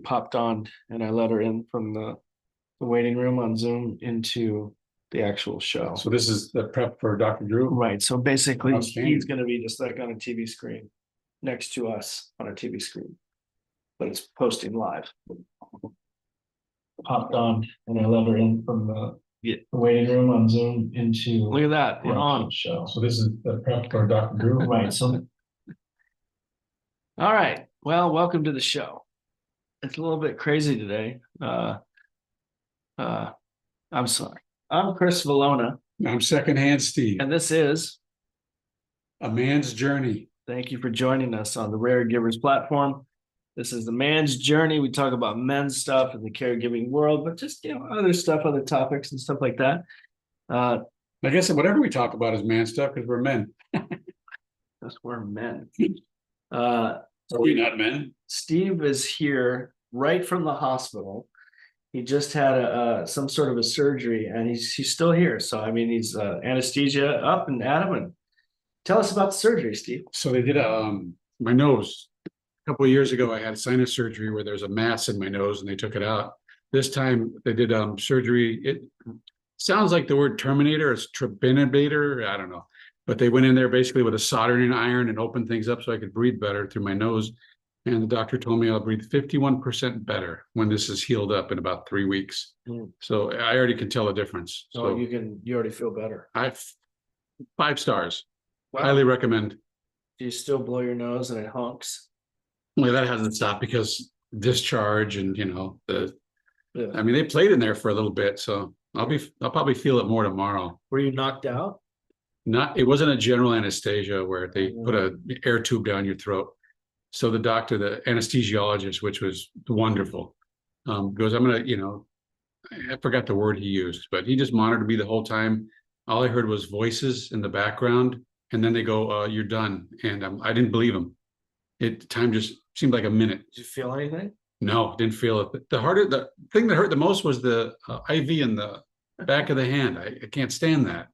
popped on and I let her in from the waiting room on Zoom into the actual show. So this is the prep for Dr. Drew? Right. So basically, Outstanding. he's going to be just like on a TV screen next to us on a TV screen, but it's posting live. Popped on and I let her in from the waiting room on Zoom into. Look at that. We're on. Show. So this is the prep for Dr. Drew? Right. So, all right. Well, welcome to the show. It's a little bit crazy today. I'm sorry. I'm Chris Vallona, I'm Secondhand Steve. and this is. A Man's Journey. Thank you for joining us on the Rare Givers platform. This is the man's journey. We talk about men's stuff in the caregiving world, but just other stuff, other topics and stuff like that. I guess whatever we talk about is man stuff because we're men. Because we're men. Are we not men? Steve is here right from the hospital. He just had some sort of a surgery, and he's still here. So I mean, he's anesthesia up and at him. And tell us about the surgery, Steve. So they did my nose. A couple of years ago, I had sinus surgery where there's a mass in my nose and they took it out. This time they did surgery. It sounds like the word Terminator. It's Tribinator. I don't know. But they went in there basically with a soldering iron and opened things up so I could breathe better through my nose. And the doctor told me I'll breathe 51% better when this is healed up in about 3 weeks. So I already can tell a difference. So you already feel better. 5 stars. Wow. Highly recommend. Do you still blow your nose and it honks? Well, that hasn't stopped because discharge and Yeah. I mean, they played in there for a little bit, so I'll probably feel it more tomorrow. Were you knocked out? It wasn't a general anesthesia where they put an air tube down your throat. So the doctor, the anesthesiologist, which was wonderful, goes, I'm gonna, I forgot the word he used, but he just monitored me the whole time. All I heard was voices in the background, and then they go, "You're done," and I didn't believe him. Time just seemed like a minute. Did you feel anything? No, didn't feel it. The thing that hurt the most was the IV in the back of the hand. I can't stand that.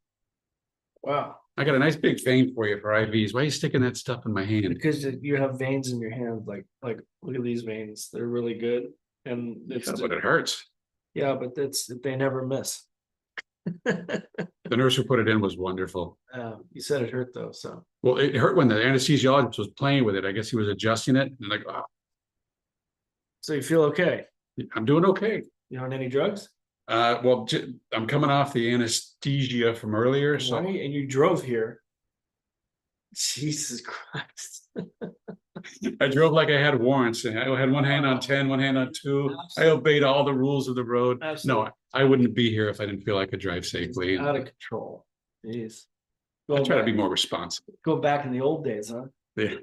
Wow. I got a nice big vein for you for IVs. Why are you sticking that stuff in my hand? Because you have veins in your hand, like look at these veins. They're really good, and Yeah, but it hurts. Yeah, but they never miss. The nurse who put it in was wonderful. You said it hurt though, so. Well, it hurt when the anesthesiologist was playing with it. I guess he was adjusting it, and like, oh. So you feel okay? I'm doing okay. You on any drugs? Well, I'm coming off the anesthesia from earlier, so. Right? And you drove here. Jesus Christ. I drove like I had warrants, and I had one hand on 10, one hand on 2. I obeyed all the rules of the road. Absolutely. No, I wouldn't be here if I didn't feel I could drive safely. Out of control. Jeez. I try to be more responsible. Go back in the old days, huh? Yeah.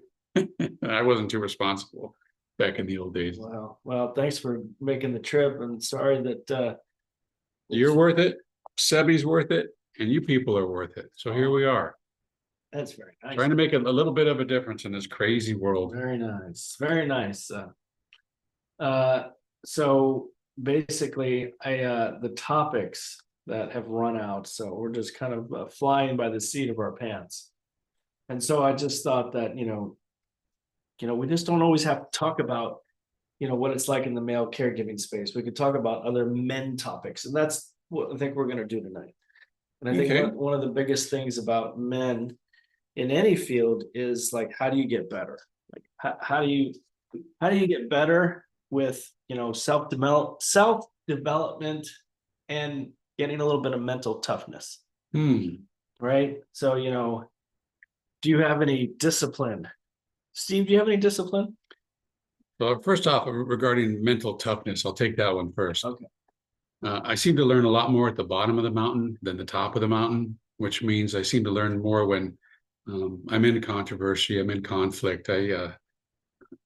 I wasn't too responsible back in the old days. Wow. Well, thanks for making the trip. I'm sorry that you're worth it. Sebi's worth it, and you people are worth it. So here we are. That's very nice. Trying to make a little bit of a difference in this crazy world. Very nice. Very nice. So basically, the topics that have run out, so we're just kind of flying by the seat of our pants. And so I just thought that, we just don't always have to talk about, what it's like in the male caregiving space. We could talk about other men topics, and that's what I think we're going to do tonight. And I think one of the biggest things about men in any field is like, how do you get better? Like, how do you get better with, self-development and getting a little bit of mental toughness. Right. So, do you have any discipline? Steve, do you have any discipline? Well, first off, regarding mental toughness, I'll take that one first. Okay. I seem to learn a lot more at the bottom of the mountain than the top of the mountain, which means I seem to learn more when I'm in controversy, I'm in conflict, I'm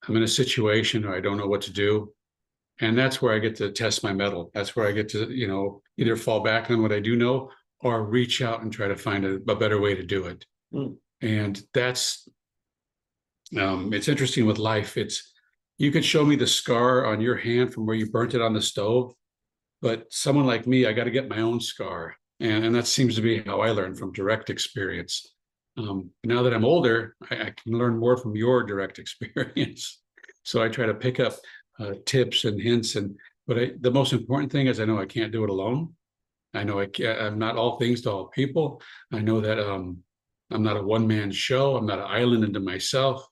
in a situation where I don't know what to do. And that's where I get to test my mettle. That's where I get to, either fall back on what I do know or reach out and try to find a better way to do it. And that's, it's interesting with life. You could show me the scar on your hand from where you burnt it on the stove, but someone like me, I got to get my own scar. And that seems to be how I learn, from direct experience. Now that I'm older, I can learn more from your direct experience. So I try to pick up tips and hints. But the most important thing is I know I can't do it alone. I know I'm not all things to all people. I know that I'm not a one-man show. I'm not an island unto myself.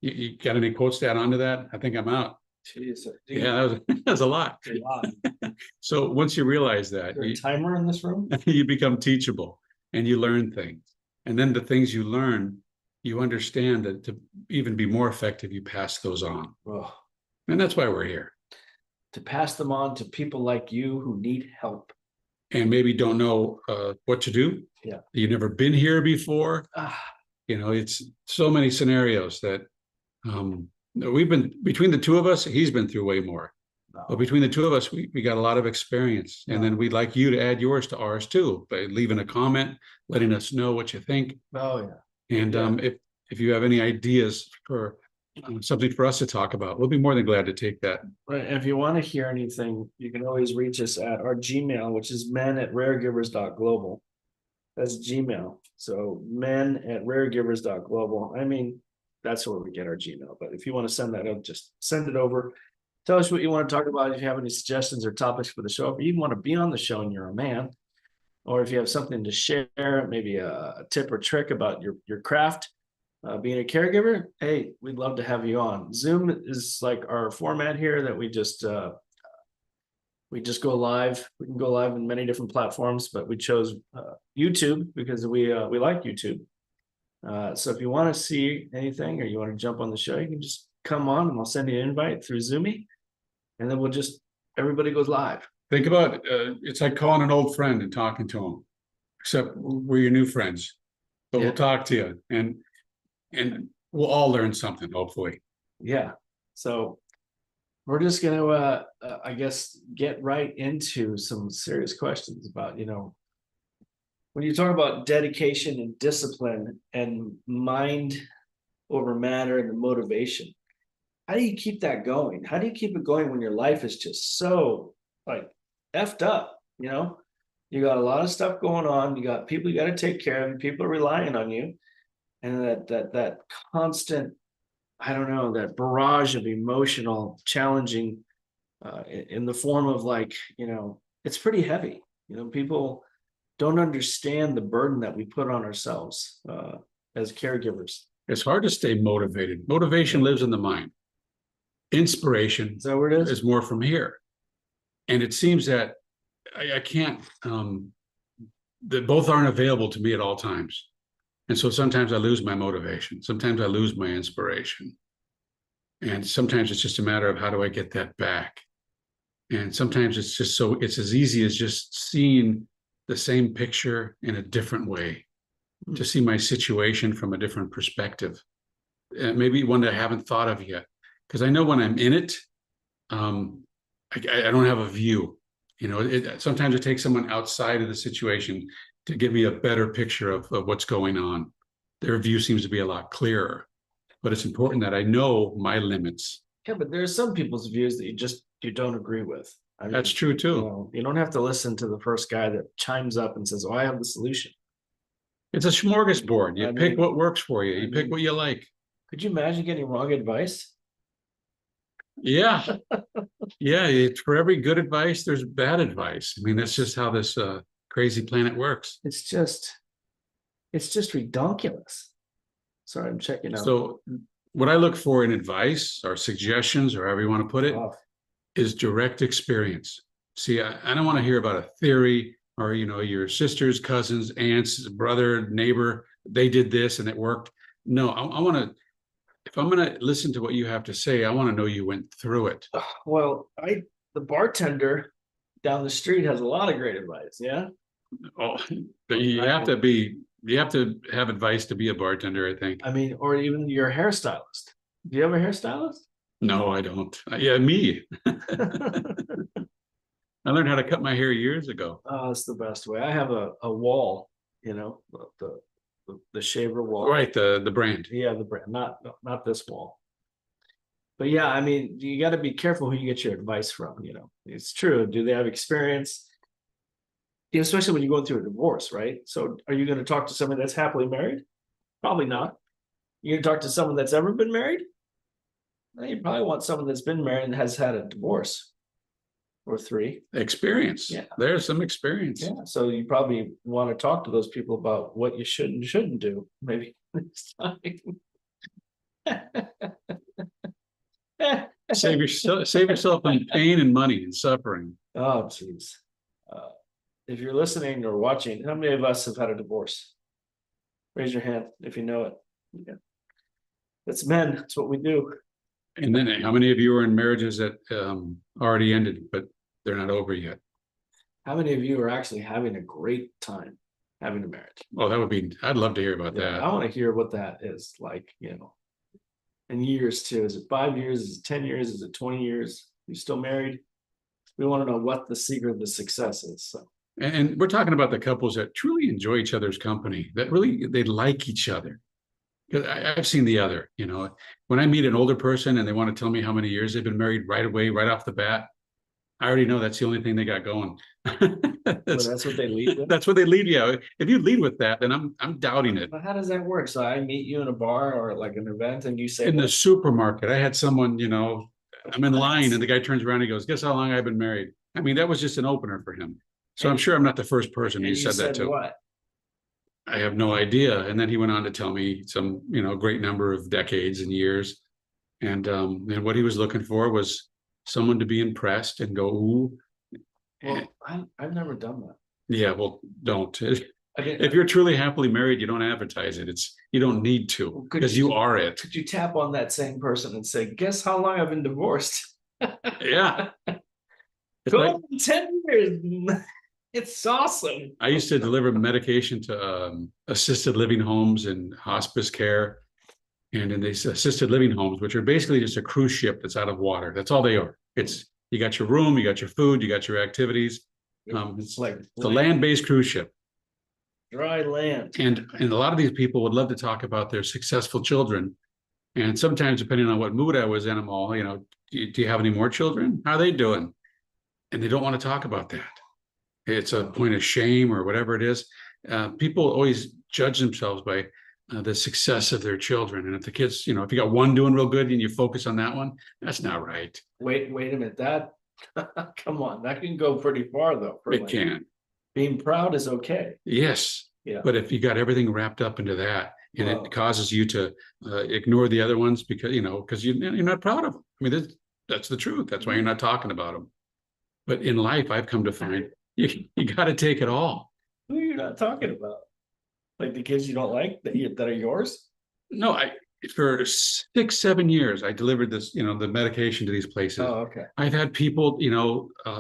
You got any quotes to add on to that? I think I'm out. Jeez, Yeah, that was a lot. a lot. So once you realize that, Is there a timer in this room? you become teachable and you learn things. And then the things you learn, you understand that to even be more effective, you pass those on. Oh, And that's why we're here. to pass them on to people like you who need help. And maybe don't know what to do. Yeah. You've never been here before. Ah, It's so many scenarios that we've been, between the two of us, he's been through way more. no. But between the two of us, we got a lot of experience. And then we'd like you to add yours to ours too, by leaving a comment, letting us know what you think. Oh, yeah. And Yeah. if you have any ideas for something for us to talk about, we'll be more than glad to take that. Right. And if you want to hear anything, you can always reach us at our Gmail, which is men@raregivers.global. That's Gmail. So men@raregivers.global. I mean, that's where we get our Gmail. But if you want to send that up, just send it over. Tell us what you want to talk about. If you have any suggestions or topics for the show, if you want to be on the show and you're a man, or if you have something to share, maybe a tip or trick about your craft, being a caregiver, hey, we'd love to have you on. Zoom is like our format here that we just go live. We can go live in many different platforms, but we chose YouTube because we like YouTube. So if you want to see anything or you want to jump on the show, you can just come on and I'll send you an invite through Zoomy, and then everybody goes live. Think about it's like calling an old friend and talking to them, except we're your new friends. But we'll talk to you and we'll all learn something, hopefully. Yeah. So we're just going to, I guess, get right into some serious questions about, when you talk about dedication and discipline and mind over matter and the motivation, how do you keep that going? How do you keep it going when your life is just so like effed up? You got a lot of stuff going on. You got people you got to take care of, and people are relying on you. And that constant, I don't know, that barrage of emotional challenging in the form of it's pretty heavy. People don't understand the burden that we put on ourselves as caregivers. It's hard to stay motivated. Motivation lives in the mind. Inspiration Is that where it is more from here. And it seems that I can't, that both aren't available to me at all times. And so sometimes I lose my motivation. Sometimes I lose my inspiration. And sometimes it's just a matter of how do I get that back? And sometimes it's as easy as just seeing the same picture in a different way, to see my situation from a different perspective. Maybe one that I haven't thought of yet. Because I know when I'm in it, I don't have a view. Sometimes it takes someone outside of the situation to give me a better picture of what's going on. Their view seems to be a lot clearer, but it's important that I know my limits. Yeah, but there are some people's views that you don't agree with. I mean, that's true too. You don't have to listen to the first guy that chimes up and says, "Oh, I have the solution." It's a smorgasbord. You pick what works for you. You pick what you like. Could you imagine getting wrong advice? Yeah. Yeah. For every good advice, there's bad advice. I mean, that's just how this crazy planet works. It's just ridiculous. Sorry, I'm checking out. So what I look for in advice or suggestions, or however you want to put it, is direct experience. See, I don't want to hear about a theory or, your sisters, cousins, aunts, brother, neighbor, they did this and it worked. No, I want to, if I'm going to listen to what you have to say, I want to know you went through it. Well, the bartender down the street has a lot of great advice. Yeah. Oh, but you have to have advice to be a bartender, I think. I mean, or even your hairstylist. Do you have a hairstylist? No, I don't. Yeah, me. I learned how to cut my hair years ago. Oh, it's the best way. I have a wall, the shaver wall. Right, the brand. Yeah, the brand, not this wall. But yeah, I mean, you got to be careful who you get your advice from. It's true. Do they have experience? Especially when you're going through a divorce, right? So are you going to talk to somebody that's happily married? Probably not. You're going to talk to someone that's ever been married? You probably want someone that's been married and has had a divorce or three. Experience. Yeah. There's some experience. Yeah, so you probably want to talk to those people about what you should and shouldn't do, maybe next time. Save yourself from pain and money and suffering. Oh, jeez. If you're listening or watching, how many of us have had a divorce? Raise your hand if you know it. Yeah. That's men, that's what we do. And then how many of you are in marriages that already ended, but they're not over yet? How many of you are actually having a great time having a marriage? Oh, that would be, I'd love to hear about Yeah, that. I want to hear what that is like, in years too. Is it 5 years? Is it 10 years? Is it 20 years? You still married? We want to know what the secret of the success is. So And we're talking about the couples that truly enjoy each other's company, that really, they like each other. Because I've seen the other, when I meet an older person and they want to tell me how many years they've been married right away, right off the bat, I already know that's the only thing they got going. that's what they lead with. That's what they lead you. If you lead with that, then I'm doubting it. But how does that work? So I meet you in a bar or like an event and you say, In the supermarket, I had someone, I'm in line and the guy turns around and he goes, guess how long I've been married? I mean, that was just an opener for him. So I'm sure I'm not the first person he said that to. What? I have no idea. And then he went on to tell me some, great number of decades and years. And what he was looking for was someone to be impressed and go, ooh. Well, I've never done that. Yeah, well, don't. If you're truly happily married, you don't advertise it. You don't need to, because you are it. Could you tap on that same person and say, guess how long I've been divorced? Yeah. Go on 10 years. It's awesome. I used to deliver medication to assisted living homes and hospice care. And in these assisted living homes, which are basically just a cruise ship that's out of water. That's all they are. It's, you got your room, you got your food, you got your activities. It's like the land-based cruise ship. Dry land. And a lot of these people would love to talk about their successful children. And sometimes, depending on what mood I was in, I'm all, do you have any more children? How are they doing? And they don't want to talk about that. It's a point of shame or whatever it is. People always judge themselves by the success of their children. And if the kids, if you got one doing real good and you focus on that one, that's not right. Wait a minute. That, come on, that can go pretty far though. It can. Being proud is okay. Yes. Yeah. But if you got everything wrapped up into that, and it causes you to ignore the other ones because, because you're not proud of them. I mean, that's the truth. That's why you're not talking about them. But in life, I've come to find you got to take it all. Who are you not talking about? Like the kids you don't like that are yours? No, for 6-7 years, I delivered this, the medication to these places. Oh, okay. I've had people,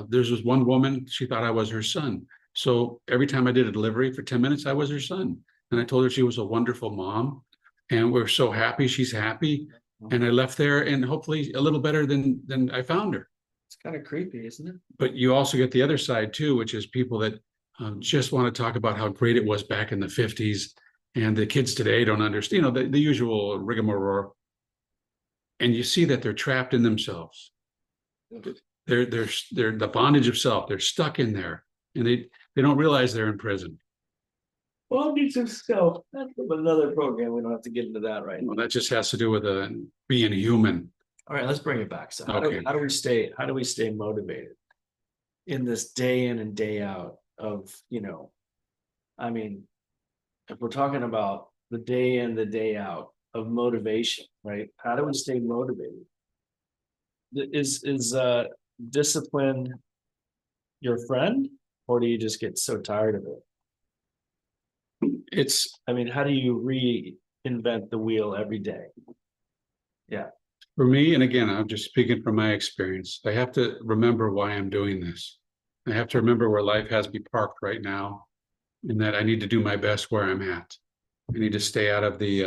there's this one woman, she thought I was her son. So every time I did a delivery for 10 minutes, I was her son. And I told her she was a wonderful mom. And we're so happy she's happy. And I left there and hopefully a little better than I found her. It's kind of creepy, isn't it? But you also get the other side too, which is people that just want to talk about how great it was back in the 50s. And the kids today don't understand, the usual rigmarole. And you see that they're trapped in themselves. They're the bondage of self. They're stuck in there. And they don't realize they're in prison. Bondage of self. That's another program. We don't have to get into that right now. Well, that just has to do with being human. All right, let's bring it back. So how Okay. do we stay motivated in this day in and day out of, I mean, if we're talking about the day in, the day out of motivation, right? How do we stay motivated? Is discipline your friend, or do you just get so tired of it? I mean, how do you reinvent the wheel every day? Yeah. For me, and again, I'm just speaking from my experience, I have to remember why I'm doing this. I have to remember where life has me parked right now, and that I need to do my best where I'm at. I need to stay out of the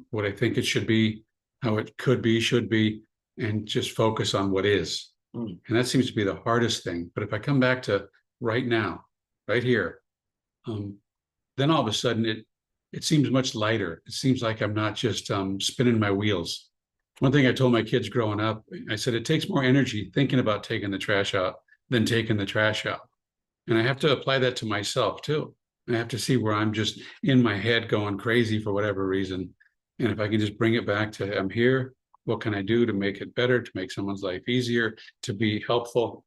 what I think it should be, how it could be, should be, and just focus on what is. And that seems to be the hardest thing. But if I come back to right now, right here, then all of a sudden it seems much lighter. It seems like I'm not just spinning my wheels. One thing I told my kids growing up, I said, it takes more energy thinking about taking the trash out than taking the trash out. And I have to apply that to myself too. I have to see where I'm just in my head going crazy for whatever reason. And if I can just bring it back to, I'm here, what can I do to make it better, to make someone's life easier, to be helpful?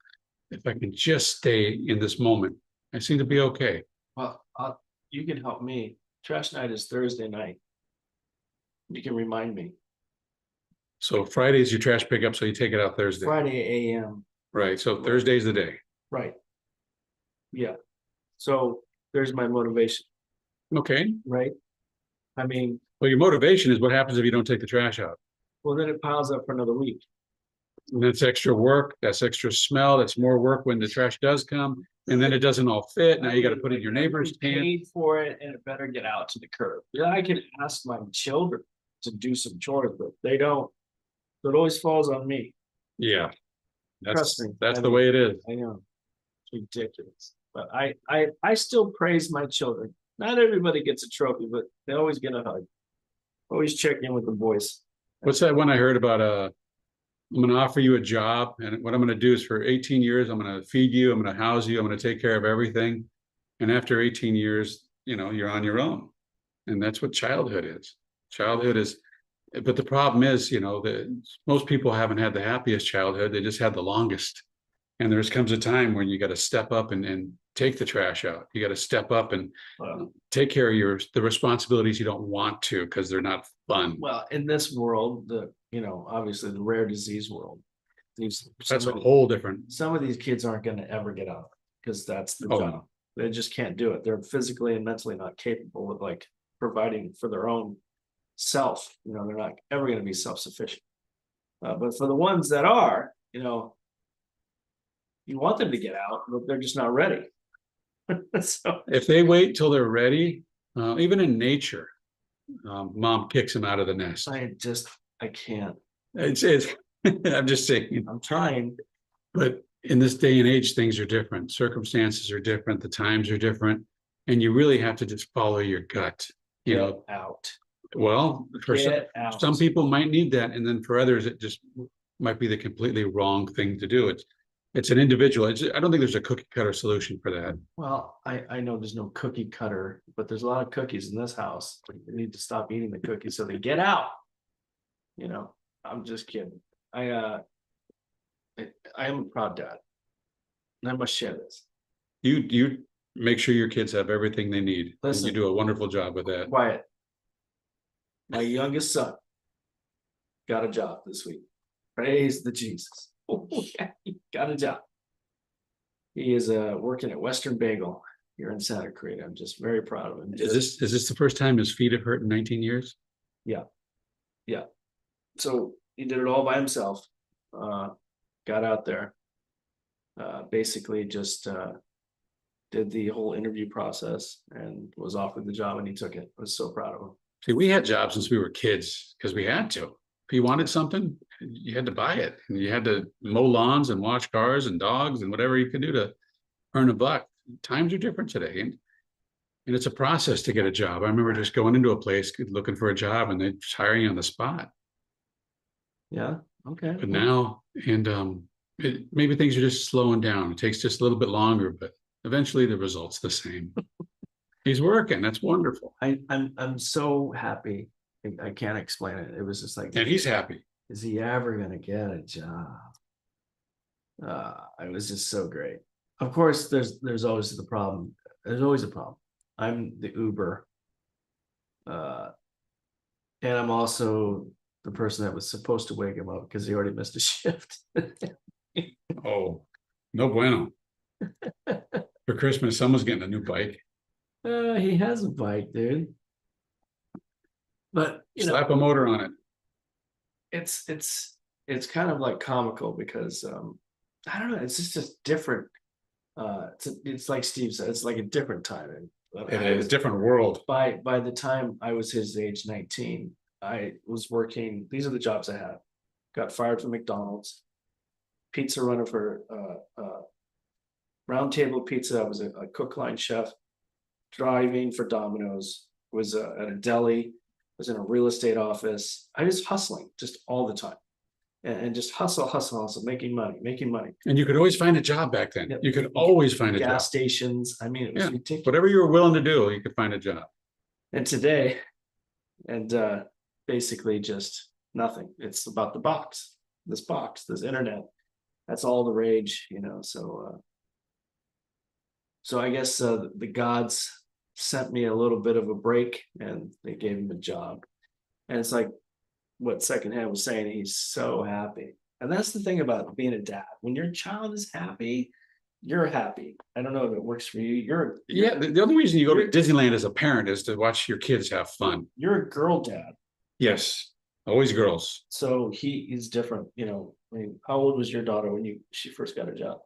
If I can just stay in this moment, I seem to be okay. Well, you can help me. Trash night is Thursday night. You can remind me. So Friday is your trash pickup, so you take it out Thursday, Friday AM, right? So Thursday's the day. right? Yeah. So there's my motivation, Okay, right? I mean, well, your motivation is what happens if you don't take the trash out. well, then it piles up for another week. And that's extra work, that's extra smell, that's more work when the trash does come, and then it doesn't all fit. Now you got to put it in your neighbor's We can. paid for it, and it better get out to the curb. Yeah, I can ask my children to do some chores, but they don't. So it always falls on me. Yeah. Trust me, That's I the mean- way it is. I know. It's ridiculous. But I still praise my children. Not everybody gets a trophy, but they always get a hug. Always check in with the boys. What's that one I heard about? I'm gonna offer you a job, and what I'm gonna do is for 18 years, I'm gonna feed you, I'm gonna house you, I'm gonna take care of everything. And after 18 years, you're on your own. And that's what childhood is. Childhood is, but the problem is, that most people haven't had the happiest childhood, they just had the longest. And there's comes a time when you got to step up and take the trash out. You got to step up and take care of the responsibilities you don't want to because they're not fun. Well, in this world, obviously the rare disease world. That's a whole different. Some of these kids aren't gonna ever get out because that's the Oh, job. no. They just can't do it. They're physically and mentally not capable of like providing for their own self. They're not ever gonna be self-sufficient. But for the ones that are, you want them to get out, but they're just not ready. So If they wait till they're ready, even in nature, mom kicks them out of the nest. I can't. It's I'm just saying, I'm trying. but in this day and age, things are different. Circumstances are different. The times are different. And you really have to just follow your gut. Get out. Well, for Get out. some people might need that. And then for others, it just might be the completely wrong thing to do. It's an individual. I don't think there's a cookie cutter solution for that. Well, I know there's no cookie cutter, but there's a lot of cookies in this house. We need to stop eating the cookies so they get out. I'm just kidding. I am a proud dad. And I must share this. You make sure your kids have everything they need. And Listen. you do a wonderful job with that. Quiet. My youngest son got a job this week. Praise the Jesus. Oh, yeah, he got a job. He is working at Western Bagel here in Santa Cruz. I'm just very proud of him. Is this the first time his feet have hurt in 19 years? Yeah. So he did it all by himself. Got out there. Basically just did the whole interview process and was offered the job and he took it. I was so proud of him. See, we had jobs since we were kids because we had to. If you wanted something, you had to buy it. And you had to mow lawns and wash cars and dogs and whatever you could do to earn a buck. Times are different today. And it's a process to get a job. I remember just going into a place looking for a job and they just hiring you on the spot. Yeah. Okay. But now, maybe things are just slowing down. It takes just a little bit longer, but eventually the result's the same. He's working. That's wonderful. I'm so happy. I can't explain it. It was just like, And he's happy. is he ever gonna get a job? It was just so great. Of course, there's always the problem. There's always a problem. I'm the Uber. And I'm also the person that was supposed to wake him up because he already missed a shift. Oh, no bueno. For Christmas, someone's getting a new bike. He has a bike, dude. But Slap a motor on it. it's kind of like comical because I don't know, it's just different. It's like Steve said, it's like a different time. It is a different world. By the time I was his age, 19, I was working. These are the jobs I had. Got fired from McDonald's, pizza runner for Round Table Pizza. I was a cook line chef, driving for Domino's, was at a deli, was in a real estate office. I was hustling just all the time. And just hustle, making money. And you could always find a job back then. Yep. You could always find a job. Gas stations. I mean, it was Yeah. ridiculous. Whatever you were willing to do, you could find a job. And today, and basically just nothing. It's about the box, this internet. That's all the rage, so I guess the gods sent me a little bit of a break and they gave him a job. And it's like what Secondhand was saying, he's so happy. And that's the thing about being a dad. When your child is happy, you're happy. I don't know if it works for you. Yeah, the only reason you go to Disneyland as a parent is to watch your kids have fun. You're a girl dad. Yes, always girls. So he's different, I mean, how old was your daughter when she first got a job?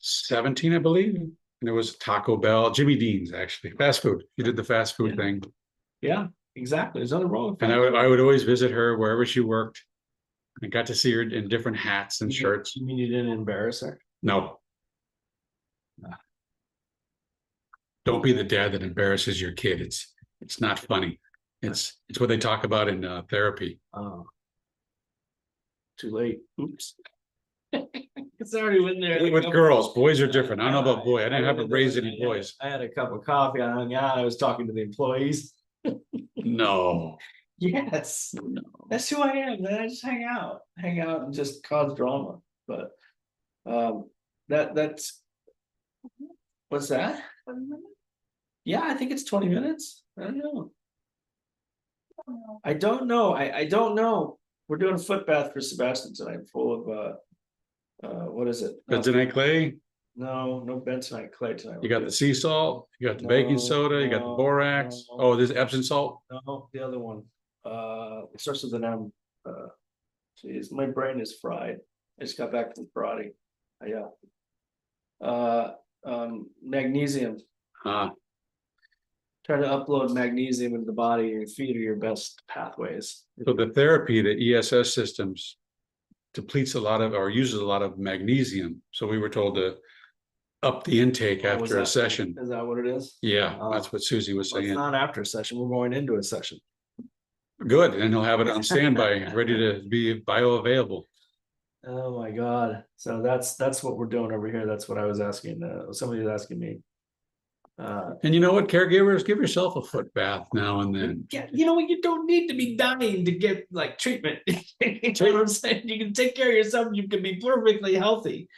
17, I believe. And it was Taco Bell, Jimmy Dean's actually, fast food. He did the fast food thing. Yeah, exactly. There's nothing wrong with And that. I would always visit her wherever she worked. I got to see her in different hats and shirts. You mean you didn't embarrass her? No. Don't be the dad that embarrasses your kid. It's not funny. It's what they talk about in therapy. Oh. Too late. Oops. It's already been there. With girls, boys are different. I don't know about boy. I didn't have to raise any boys. I had a cup of coffee. I hung out. I was talking to the employees. No. Yes, No. that's who I am, man. I just hang out and just cause drama. But that's what's that? Yeah, I think it's 20 minutes. I don't know. I don't know. I don't know. We're doing a foot bath for Sebastian tonight, full of what is it? Bentonite clay. No bentonite clay tonight. You got the sea salt, you got the baking soda, you got the borax. no. Oh, there's Epsom salt. No, the other one. It starts with an M. Geez, my brain is fried. I just got back from karate. Yeah. Magnesium. Uh, Try to upload magnesium into the body. Your feet are your best pathways. so the therapy, the ESS systems depletes a lot of, or uses a lot of magnesium. So we were told to up the intake Oh, was after a that- session. Is that what it is? Yeah, Oh. that's what Susie was Well, it's saying. not after a session. We're going into a session. Good, and he'll have it on standby, ready to be bioavailable. Oh my God. So that's what we're doing over here. That's what I was asking. Somebody was asking me. And you know what, caregivers, give yourself a foot bath now and then. Yeah, you don't need to be dying to get like treatment. You know what I'm saying? You can take care of yourself, you can be perfectly healthy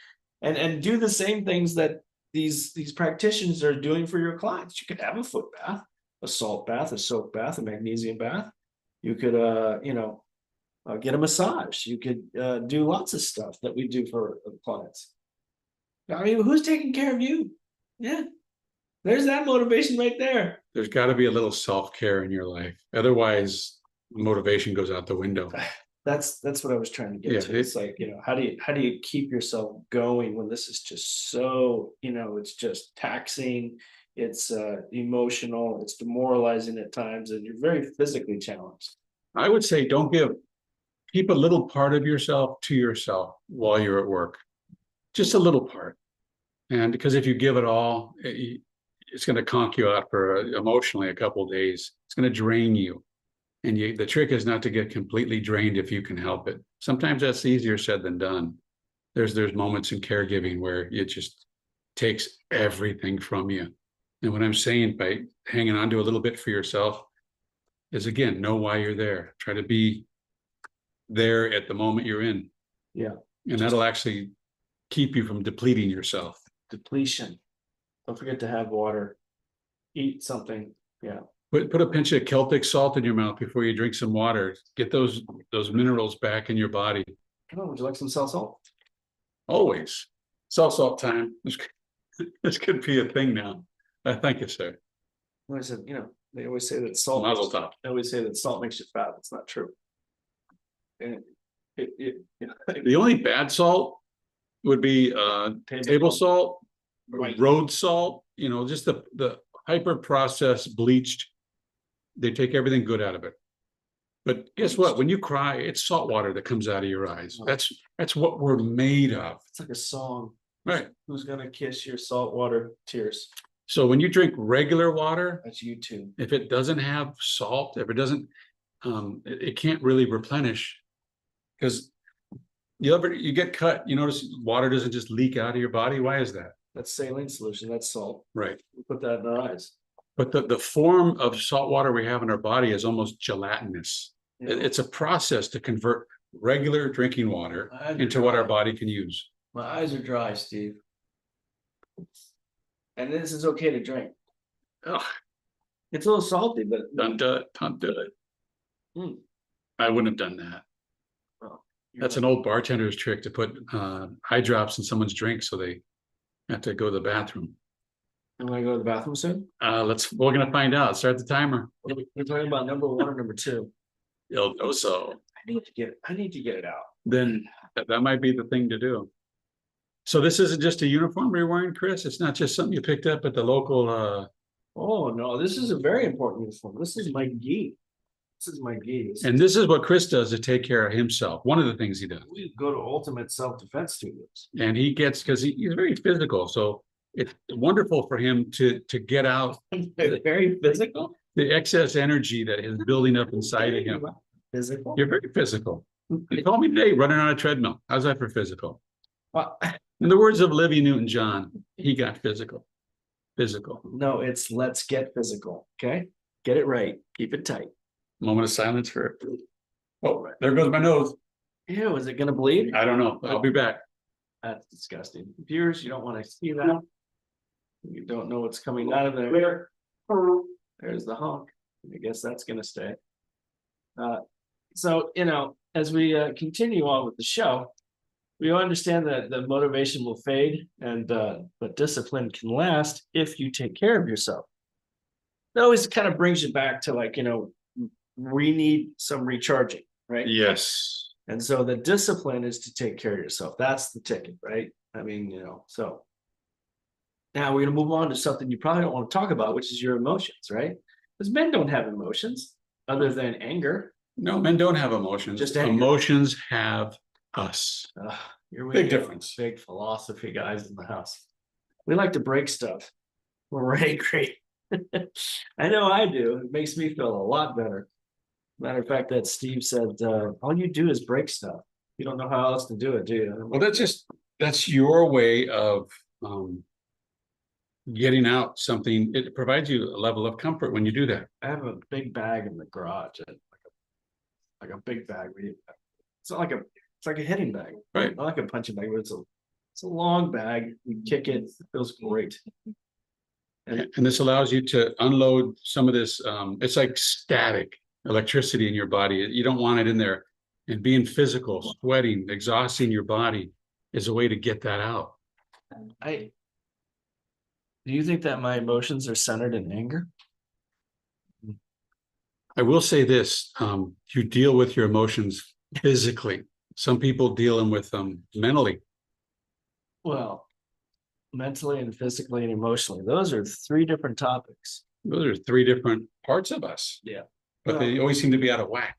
and do the same things that these practitioners are doing for your clients. You could have a foot bath, a salt bath, a soap bath, a magnesium bath. You could get a massage. You could do lots of stuff that we do for clients. I mean, who's taking care of you? Yeah. There's that motivation right there. There's got to be a little self-care in your life. Otherwise, motivation goes out the window. That's what I was trying to get to. It's like, how do you keep yourself going when this is just so, it's just taxing, it's emotional, it's demoralizing at times, and you're very physically challenged. I would say keep a little part of yourself to yourself while you're at work. Just a little part. And because if you give it all, it's going to conk you out for emotionally a couple of days. It's going to drain you. And the trick is not to get completely drained if you can help it. Sometimes that's easier said than done. There's moments in caregiving where it just takes everything from you. And what I'm saying by hanging on to a little bit for yourself is, again, know why you're there. Try to be there at the moment you're in. Yeah. And that'll actually keep you from depleting yourself. Depletion. Don't forget to have water. Eat something. Yeah. Put a pinch of Celtic salt in your mouth before you drink some water. Get those minerals back in your body. Come on, would you like some salt? Always. Salt time. This could be a thing now. Thank you, sir. I said, they always say that salt. Mazel tov. They always say that salt makes you fat. It's not true. And The only bad salt would be table salt, Right. road salt, just the hyper processed bleached. They take everything good out of it. But guess what? When you cry, it's salt water that comes out of your eyes. That's what we're made of. It's like a song. Right. Who's gonna kiss your saltwater tears? So when you drink regular water, That's you too. if it doesn't have salt, if it doesn't, it can't really replenish. Because you get cut, you notice water doesn't just leak out of your body. Why is that? That's saline solution. That's salt. Right. We put that in our eyes. But the form of salt water we have in our body is almost gelatinous. It's a process to convert regular drinking water into what our body can use. My eyes are dry, Steve. And this is okay to drink. Ugh, It's a little salty, but don't do it. Don't do it. Hmm. I wouldn't have done that. well, That's an old bartender's trick to put eye drops in someone's drink so they have to go to the bathroom. I'm gonna go to the bathroom soon. We're gonna find out. Start the timer. We're talking about number 1 or number 2. You'll know so. I need to get it out. Then that might be the thing to do. So this isn't just a uniform you're wearing, Chris? It's not just something you picked up at the local Oh no, this is a very important uniform. This is my gi. This is my gi. and this is what Chris does to take care of himself. One of the things he does. We go to Ultimate Self-Defense Studios. And he gets because he's very physical. So it's wonderful for him to get out Very physical. the excess energy that is building up inside of him. Physical. You're very physical. You told me today running on a treadmill. How's that for physical? Well, In the words of Olivia Newton-John, he got physical. Physical. no, it's let's get physical. Okay, get it right. Keep it tight. Moment of silence for. Oh, there goes my nose. Ew, is it gonna bleed? I don't know. I'll be back. That's disgusting. Viewers, you don't want to see that. You don't know what's coming out of there. There's the honk. I guess that's gonna stay. So, as we continue on with the show, we understand that the motivation will fade and but discipline can last if you take care of yourself. That always kind of brings you back to we need some recharging, right? Yes. And so the discipline is to take care of yourself. That's the ticket, right? I mean, so now we're going to move on to something you probably don't want to talk about, which is your emotions, right? Because men don't have emotions other than anger. No, men don't have emotions. Just anger. Emotions have us. Here we Big go. difference. Big philosophy guys in the house. We like to break stuff when we're angry. I know I do. It makes me feel a lot better. Matter of fact, that Steve said, all you do is break stuff. You don't know how else to do it, do you? Well, that's your way of getting out something. It provides you a level of comfort when you do that. I have a big bag in the garage, like a big bag. It's not like it's like a hitting bag, Right. Not like a punching bag, but it's a long bag. You kick it, it feels great. And this allows you to unload some of this. It's like static electricity in your body. You don't want it in there. And being physical, sweating, exhausting your body is a way to get that out. Do you think that my emotions are centered in anger? I will say this, you deal with your emotions physically. Some people deal them with them mentally. Well, mentally and physically and emotionally, those are 3 different topics. Those are 3 different parts of us. Yeah. But they always seem to be out of whack.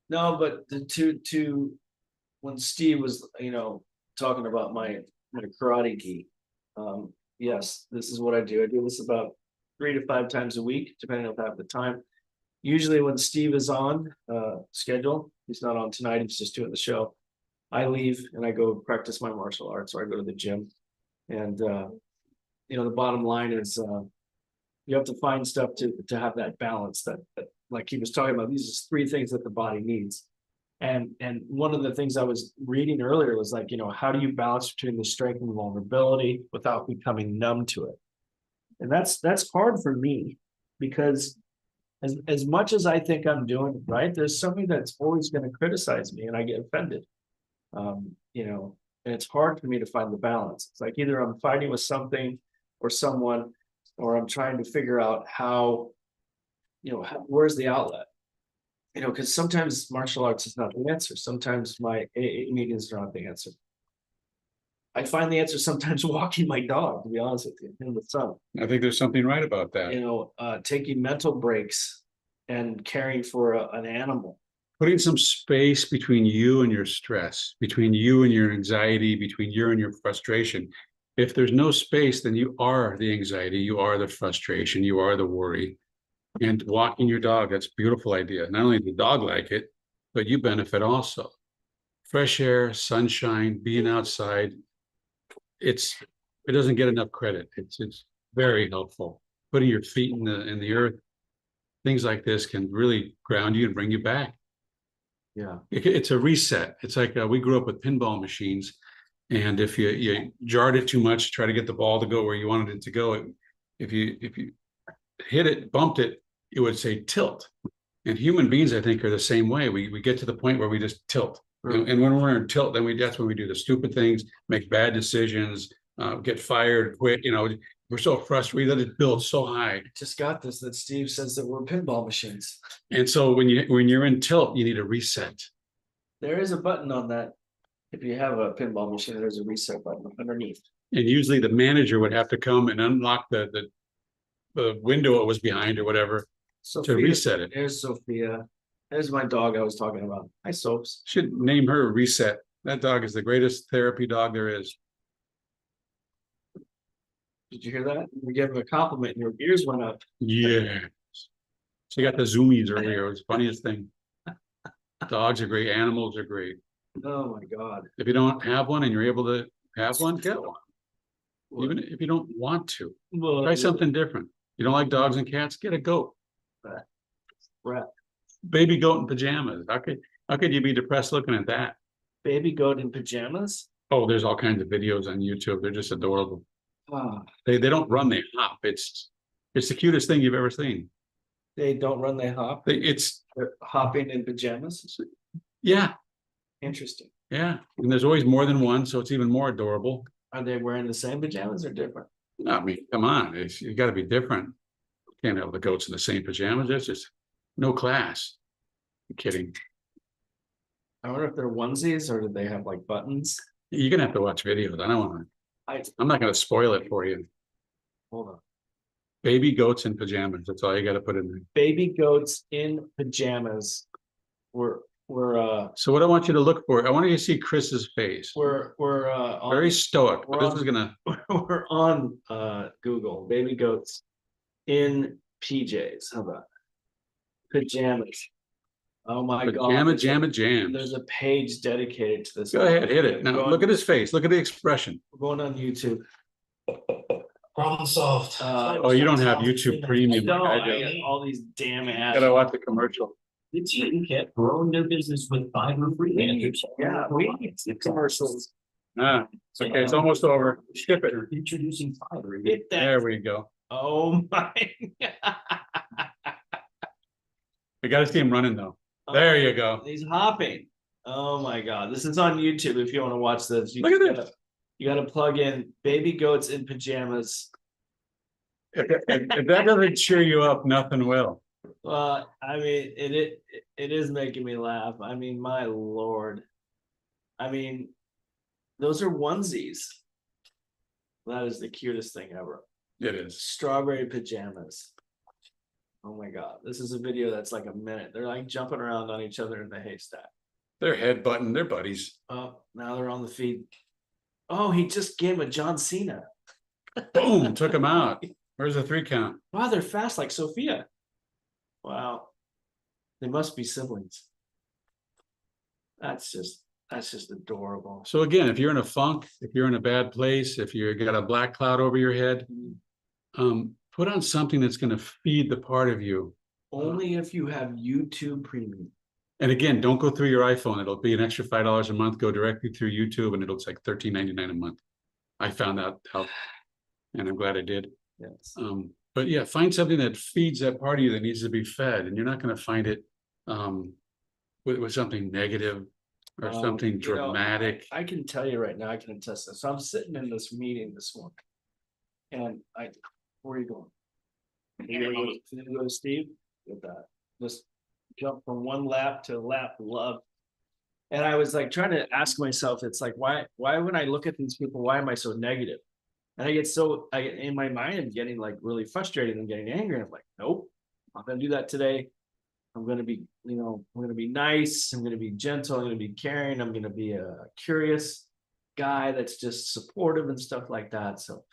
No, but when Steve was, talking about my karate gi, yes, this is what I do. I do this about 3 to 5 times a week, depending on if I have the time. Usually when Steve is on schedule, he's not on tonight, he's just doing the show. I leave and I go practice my martial arts, or I go to the gym. And the bottom line is you have to find stuff to have that balance that like he was talking about. These are 3 things that the body needs. And one of the things I was reading earlier was how do you balance between the strength and vulnerability without becoming numb to it? And that's hard for me, because as much as I think I'm doing it right, there's somebody that's always going to criticize me and I get offended. And it's hard for me to find the balance. It's like either I'm fighting with something or someone, or I'm trying to figure out how, where's the outlet? Because sometimes martial arts is not the answer. Sometimes my AA meetings are not the answer. I find the answer sometimes walking my dog, to be honest with you, in the sun. I think there's something right about that. Taking mental breaks and caring for an animal. Putting some space between you and your stress, between you and your anxiety, between you and your frustration. If there's no space, then you are the anxiety, you are the frustration, you are the worry. And walking your dog, that's a beautiful idea. Not only does the dog like it, but you benefit also. Fresh air, sunshine, being outside. It doesn't get enough credit. It's very helpful. Putting your feet in the earth, things like this can really ground you and bring you back. Yeah. It's a reset. It's like we grew up with pinball machines, and if you jarred it too much, try to get the ball to go where you wanted it to go. If you hit it, bumped it, it would say tilt. And human beings, I think, are the same way. We get to the point where we just tilt. And when we're in tilt, then that's when we do the stupid things, make bad decisions, get fired, quit. We're so frustrated. We let it build so high. Just got this that Steve says that we're pinball machines. And so when you're in tilt, you need a reset. There is a button on that. If you have a pinball machine, there's a reset button underneath. And usually the manager would have to come and unlock the window it was behind or whatever to reset it. There's Sophia. There's my dog I was talking about. Hi, Soaps. Should name her Reset. That dog is the greatest therapy dog there is. Did you hear that? We gave him a compliment and your ears went up. Yeah. She got the zoomies earlier. It was the funniest thing. Dogs are great. Animals are great. Oh my God. If you don't have one and you're able to have one, get one. Even if you don't want to. Try something different. You don't like dogs and cats? Get a goat. Right. Baby goat in pajamas. How could you be depressed looking at that? Baby goat in pajamas? Oh, there's all kinds of videos on YouTube. They're just adorable. Oh, They don't run, they hop. It's the cutest thing you've ever seen. they don't run, they hop. They're hopping in pajamas. Yeah, Interesting. yeah. And there's always more than one, so it's even more adorable. Are they wearing the same pajamas or different? I mean, come on, you got to be different. You can't have the goats in the same pajamas. That's just no class. I'm kidding. I wonder if they're onesies or do they have like buttons? You're gonna have to watch videos. I don't want to. I'm not gonna spoil it for you. Hold on. Baby goats in pajamas. That's all you got to put in there. Baby goats in pajamas. We're So what I want you to look for, I want you to see Chris's face. on, Very stoic. But we're this is gonna. we're on Google. Baby goats in PJs. How about pajamas? Oh my God. Jam. There's a page dedicated to this. Go ahead, hit it. Now look at his face. Look at the expression. We're going on YouTube. Problem solved. Oh, you don't have YouTube Premium. No, like I I do. get all these damn ads. Gotta watch the commercial. The team kept growing their business with fiber freelancers. Yeah, we need the commercials. Ah, okay, it's almost over. Skip it. Introducing fiber. Hit that. There we go. Oh my. I gotta see him running though. There you go. He's hopping. Oh my God. This is on YouTube if you want to watch this. Look at this. You gotta plug in baby goats in pajamas. If that doesn't cheer you up, nothing will. I mean, it is making me laugh. I mean, my Lord. I mean, those are onesies. That is the cutest thing ever. It is. Strawberry pajamas. Oh my God. This is a video that's like a minute. They're like jumping around on each other in the haystack. They're headbutting. They're buddies. Oh, now they're on the feed. Oh, he just gave a John Cena. Boom, took him out. Where's the 3 count? Wow, they're fast like Sophia. Wow. They must be siblings. That's just adorable. So again, if you're in a funk, if you're in a bad place, if you got a black cloud over your head, put on something that's going to feed the part of you. Only if you have YouTube Premium. And again, don't go through your iPhone. It'll be an extra $5 a month. Go directly through YouTube, and it's like $13.99 a month. I found out how, and I'm glad I did. Yes. But yeah, find something that feeds that part of you that needs to be fed, and you're not going to find it with something negative or something dramatic. I can tell you right now, I can attest this. So I'm sitting in this meeting this morning, and where are you going? You gonna go to Steve with that? Just jump from one lap to lap love. And I was like trying to ask myself, it's like, why when I look at these people, why am I so negative? And I get in my mind, I'm getting like really frustrated and getting angry. I'm like, nope, I'm not gonna do that today. I'm gonna be, I'm gonna be nice. I'm gonna be gentle. I'm gonna be caring. I'm gonna be a curious guy that's just supportive and stuff like that. So,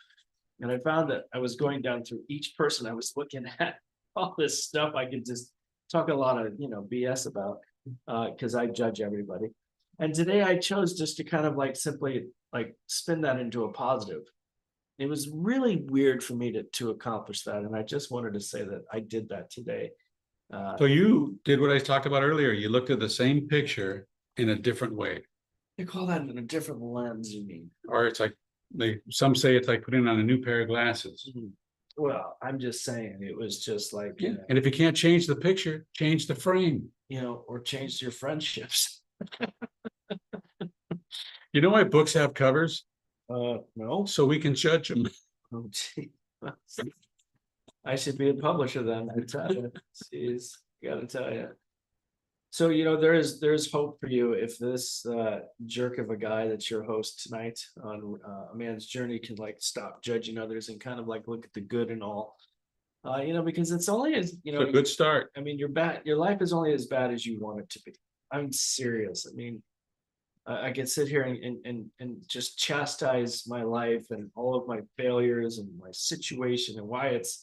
and I found that I was going down through each person. I was looking at all this stuff. I could just talk a lot of, BS about, because I judge everybody. And today I chose just to kind of like simply like spin that into a positive. It was really weird for me to accomplish that. And I just wanted to say that I did that today. So you did what I talked about earlier. You looked at the same picture in a different way. You call that in a different lens, you mean? Or it's like some say it's like putting on a new pair of glasses. Well, I'm just saying, it was just like, And if you can't change the picture, change the frame. or change your friendships. You know why books have covers? No. So we can judge them. Oh, gee. I should be a publisher then, I tell you. Jeez, gotta tell you. So, there's hope for you if this jerk of a guy that's your host tonight on A Man's Journey can like stop judging others and kind of like look at the good and all. Because it's only as, It's a good start. I mean, your life is only as bad as you want it to be. I'm serious. I mean, I can sit here and just chastise my life and all of my failures and my situation and why it's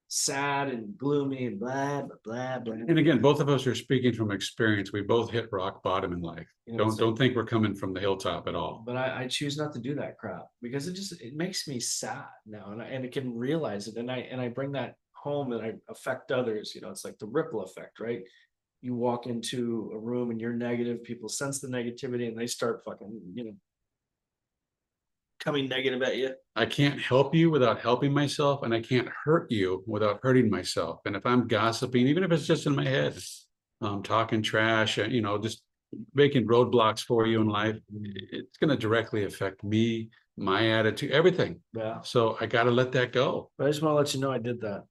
sad and gloomy and blah, blah, blah, blah. And again, both of us are speaking from experience. We both hit rock bottom in life. Don't think we're coming from the hilltop at all. But I choose not to do that crap because it makes me sad now, and I can realize it, and I bring that home and I affect others. It's like the ripple effect, right? You walk into a room and you're negative, people sense the negativity and they start fucking, coming negative at you. I can't help you without helping myself, and I can't hurt you without hurting myself. And if I'm gossiping, even if it's just in my head, talking trash, just making roadblocks for you in life, it's going to directly affect me, my attitude, everything. Yeah. So I got to let that go. But I just want to let you know I did that.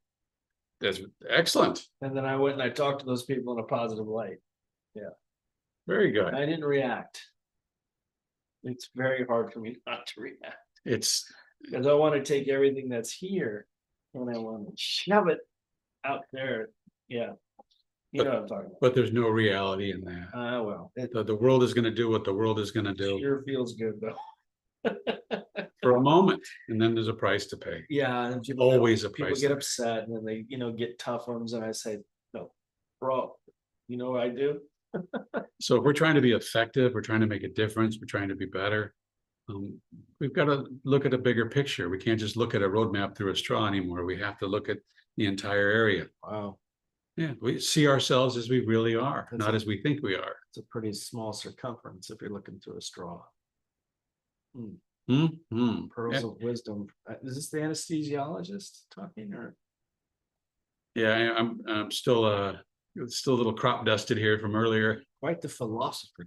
That's excellent. And then I went and I talked to those people in a positive light. Very good. I didn't react. It's very hard for me not to react It's because I want to take everything that's here and I want to shove it out there. Yeah. You know what I'm talking about. but there's no reality in that. Well, it The world is going to do what the world is going to do sure feels good though. for a moment, and then there's a price to pay. Yeah. And Always a people price. get upset and then they, get tough ones. And I say, no, bro, you know what I do? So if we're trying to be effective, we're trying to make a difference, we're trying to be better. We've got to look at a bigger picture. We can't just look at a roadmap through a straw anymore. We have to look at the entire area. Wow. Yeah, we see ourselves as we really are, That's not it. as we think we are. It's a pretty small circumference if you're looking through a straw. Pearls Yeah, of wisdom. Is this the anesthesiologist talking or? yeah, I'm still a little crop dusted here from earlier. Quite the philosopher.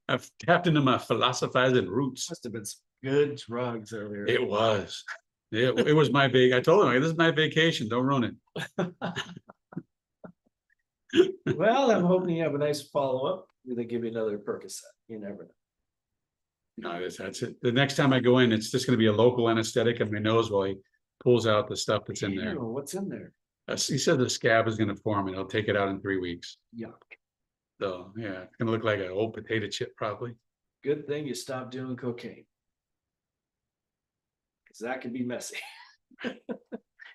I've tapped into my philosophizing roots. Must have been some good drugs earlier. It was. It was my big. I told him, this is my vacation. Don't ruin it. Well, I'm hoping you have a nice follow-up. They give you another Percocet. You never know. No, that's it. The next time I go in, it's just going to be a local anesthetic in my nose while he pulls out the stuff that's in there. Ew, what's in there? He said the scab is going to form and he'll take it out in 3 weeks. Yuck. So yeah, it's going to look like an old potato chip probably. Good thing you stopped doing cocaine. Because that could be messy.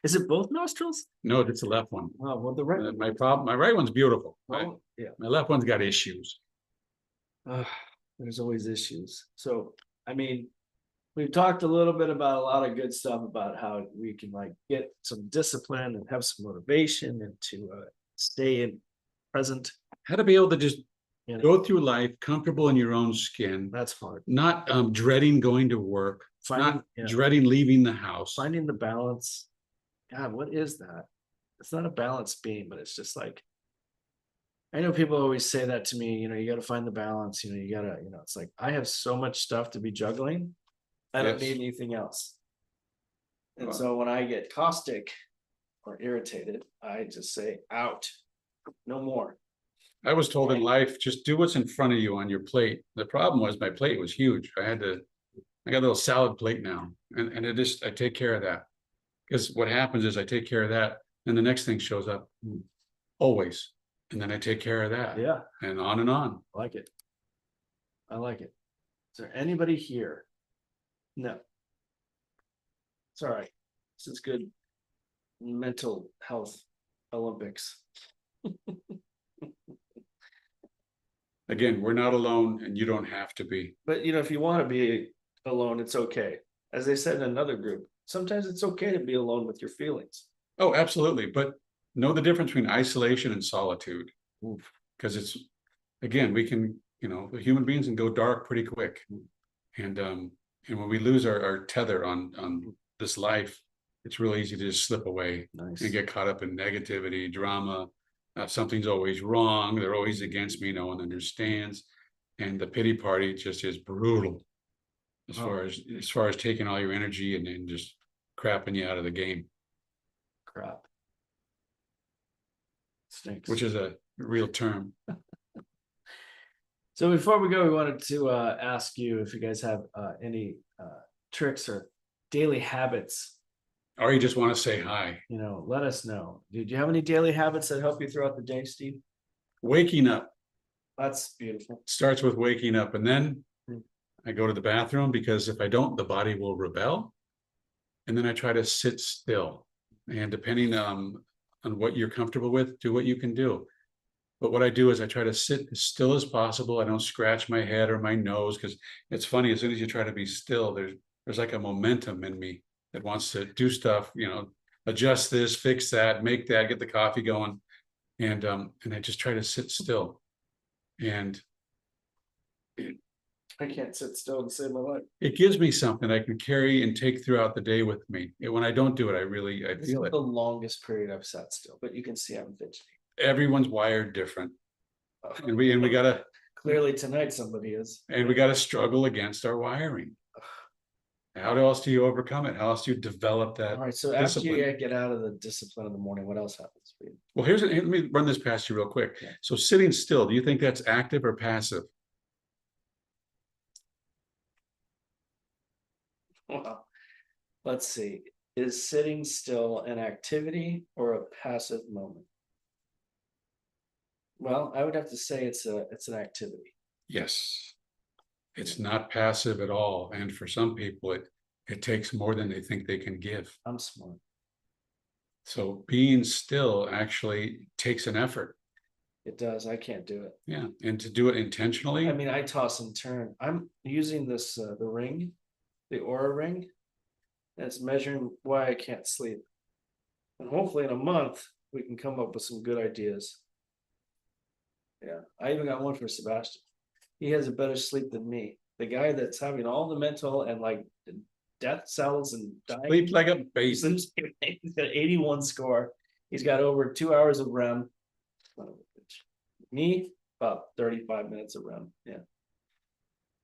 Is it both nostrils? No, it's the left one. Oh, well, the right. My right one's beautiful. Well, yeah. My left one's got issues. There's always issues. So, I mean, we've talked a little bit about a lot of good stuff about how we can like get some discipline and have some motivation and to stay in present. How to be able to just Yeah. go through life comfortable in your own skin, That's hard. not dreading going to work, not dreading leaving the house. Finding the balance. God, what is that? It's not a balance beam, but it's just like, I know people always say that to me, you got to find the balance, you got to, it's like, I have so much stuff to be juggling. I don't Yes. need anything else. And Wow. so when I get caustic or irritated, I just say out, no more. I was told in life, just do what's in front of you on your plate. The problem was my plate was huge. I got a little salad plate now, and I take care of that. Because what happens is I take care of that, and the next thing shows up always, and then I take care of that. Yeah, And on. I like it. I like it. Is there anybody here? No. It's all right. This is good mental health Olympics. Again, we're not alone, and you don't have to be. But if you want to be alone, it's okay. As they said in another group, sometimes it's okay to be alone with your feelings. Oh, absolutely. But know the difference between isolation and solitude. Oof. Because it's, again, we can, the human beings can go dark pretty quick. And when we lose our tether on this life, it's really easy to just slip away Nice. and get caught up in negativity, drama. Something's always wrong. They're always against me. No one understands. And the pity party just is brutal as far as taking all your energy and then just crapping you out of the game, Crap. Stinks. which is a real term. So before we go, we wanted to ask you if you guys have any tricks or daily habits. Or you just want to say hi. Let us know. Did you have any daily habits that help you throughout the day, Steve? Waking up. That's beautiful. Starts with waking up, and then I go to the bathroom, because if I don't, the body will rebel. And then I try to sit still, and depending on what you're comfortable with, do what you can do. But what I do is I try to sit as still as possible. I don't scratch my head or my nose, because it's funny, as soon as you try to be still, there's like a momentum in me that wants to do stuff, adjust this, fix that, make that, get the coffee going. And I just try to sit still. And I can't sit still to save my life. it gives me something I can carry and take throughout the day with me. And when I don't do it, I This feel is it. the longest period I've sat still, but you can see I'm fidgety. Everyone's wired different. And we gotta Clearly tonight somebody is. struggle against our wiring. How else do you overcome it? How else do you develop that? All right, so after you discipline. get out of the discipline in the morning, what else happens for you? Well, let me run this past you real quick. Yeah. So sitting still, do you think that's active or passive? Well, let's see. Is sitting still an activity or a passive moment? Well, I would have to say it's an activity. Yes. It's not passive at all. And for some people, it takes more than they think they can give. I'm smart. So being still actually takes an effort. It does. I can't do it. Yeah. And to do it intentionally. I mean, I toss and turn. I'm using this the ring, the Aura ring. And it's measuring why I can't sleep. And hopefully in a month we can come up with some good ideas. Yeah, I even got one for Sebastian. He has a better sleep than me. The guy that's having all the mental and like death cells and dying. Sleep like a baby. He's got 81 score. He's got over 2 hours of REM. Me, about 35 minutes of REM. Yeah.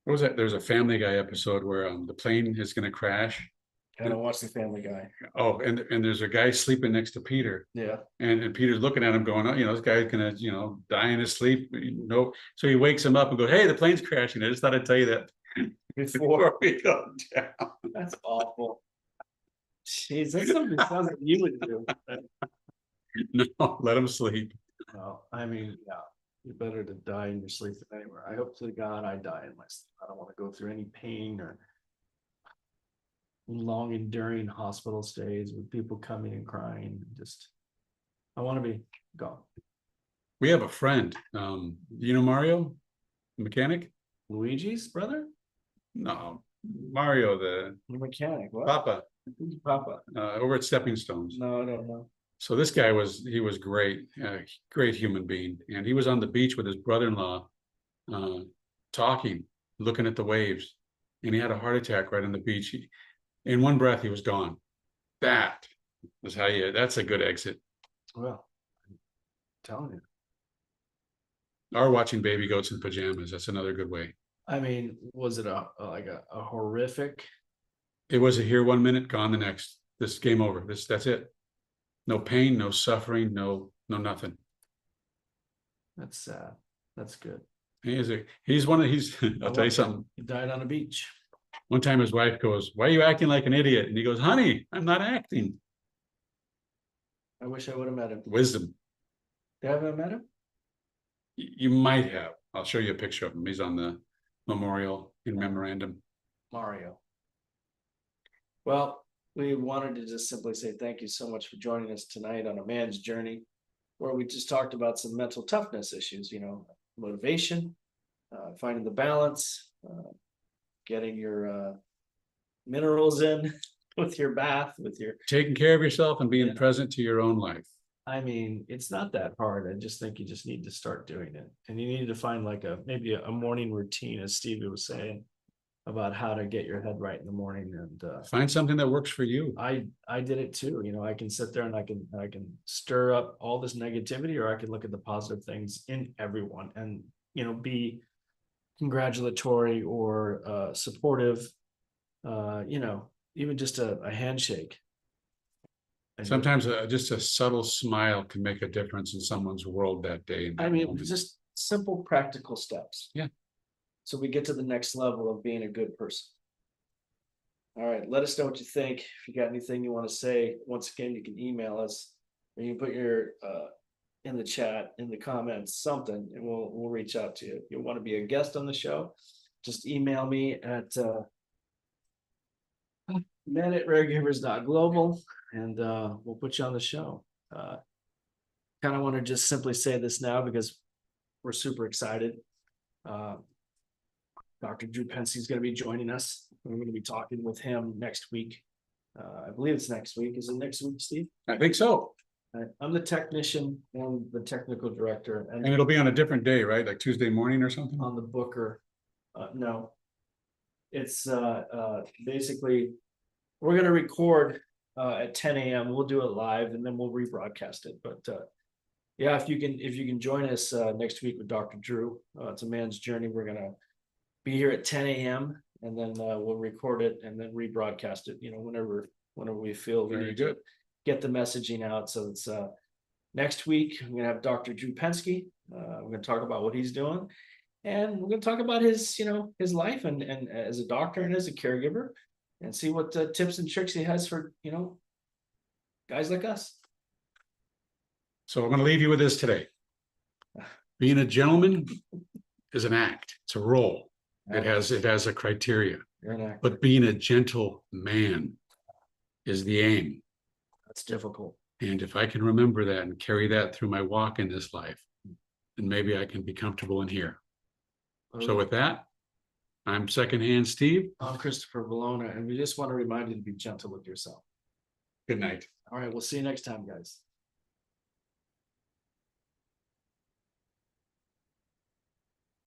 What was that? There's a Family Guy episode where the plane is going to crash. I don't watch the Family Guy. Oh, and there's a guy sleeping next to Peter. Yeah. And Peter's looking at him going, oh, this guy's gonna, die in his sleep. So he wakes him up and goes, hey, the plane's crashing. I just thought I'd tell you that before we go down. That's awful. Jeez, that's something that sounds like you would do. No, let him sleep. Well, I mean, yeah, you're better to die in your sleep than anywhere. I hope to God I die in my sleep. I don't want to go through any pain or long enduring hospital stays with people coming and crying. I want to be gone. We have a friend. Mario, the mechanic? Luigi's brother? No, Mario, the The mechanic. What? Papa, Who's Papa? over at Stepping Stones. No, I don't know. So this guy was great, great human being. And he was on the beach with his brother-in-law, talking, looking at the waves. And he had a heart attack right on the beach. In one breath, he was gone. That is that's a good exit. Well, I'm telling you. Or watching baby goats in pajamas. That's another good way. I mean, was it a horrific? It was a here 1 minute, gone the next. This game over. That's it. No pain, no suffering, no nothing. That's sad. That's good. I'll tell you something. He died on a beach. One time his wife goes, why are you acting like an idiot? And he goes, honey, I'm not acting. I wish I would have met him. Wisdom. Did I ever met him? You might have. I'll show you a picture of him. He's on the memorial in memorandum. Mario. Well, we wanted to just simply say thank you so much for joining us tonight on A Man's Journey, where we just talked about some mental toughness issues, motivation, finding the balance, getting your minerals in with your bath, with your Taking care of yourself and being present to your own life. I mean, it's not that hard. I just think you just need to start doing it. And you need to find like maybe a morning routine, as Stevie was saying, about how to get your head right in the morning. And Find something that works for you. I did it too. You know, I can sit there and I can stir up all this negativity, or I can look at the positive things in everyone and, you know, be congratulatory or supportive. You know, even just a handshake. And Sometimes just a subtle smile can make a difference in someone's world that day. in I that mean, moment. just simple practical steps. Yeah. So we get to the next level of being a good person. All right, let us know what you think. If you got anything you want to say, once again, you can email us, or you can put your in the chat, in the comments, something, and we'll reach out to you. If you want to be a guest on the show, just email me at men@raregivers.global, and we'll put you on the show. Kind of want to just simply say this now because we're super excited. Dr. Drew Pensky is going to be joining us. We're going to be talking with him next week. I believe it's next week. Is it next week, Steve? I think so. I'm the technician and the technical director, And and it'll be on a different day, right? Like Tuesday morning or something? on the booker. No. It's basically, we're gonna record at 10 a.m. We'll do it live and then we'll rebroadcast it. But yeah, if you can join us next week with Dr. Drew, it's a man's journey. We're gonna be here at 10 a.m. and then we'll record it and then rebroadcast it, you know, whenever we feel we Very need good. to get the messaging out. So it's next week. I'm gonna have Dr. Drew Pensky. We're gonna talk about what he's doing, and we're gonna talk about his, you know, his life and as a doctor and as a caregiver, and see what tips and tricks he has for, you know, guys like us. So I'm going to leave you with this today. Being a gentleman is an act. It's a role. It has a criteria. You're an actor. But being a gentle man is the aim. That's difficult. And if I can remember that and carry that through my walk in this life, then maybe I can be comfortable in here. So with that, I'm secondhand Steve. I'm Christopher Bologna, and we just want to remind you to be gentle with yourself. Good night. All right, we'll see you next time, guys.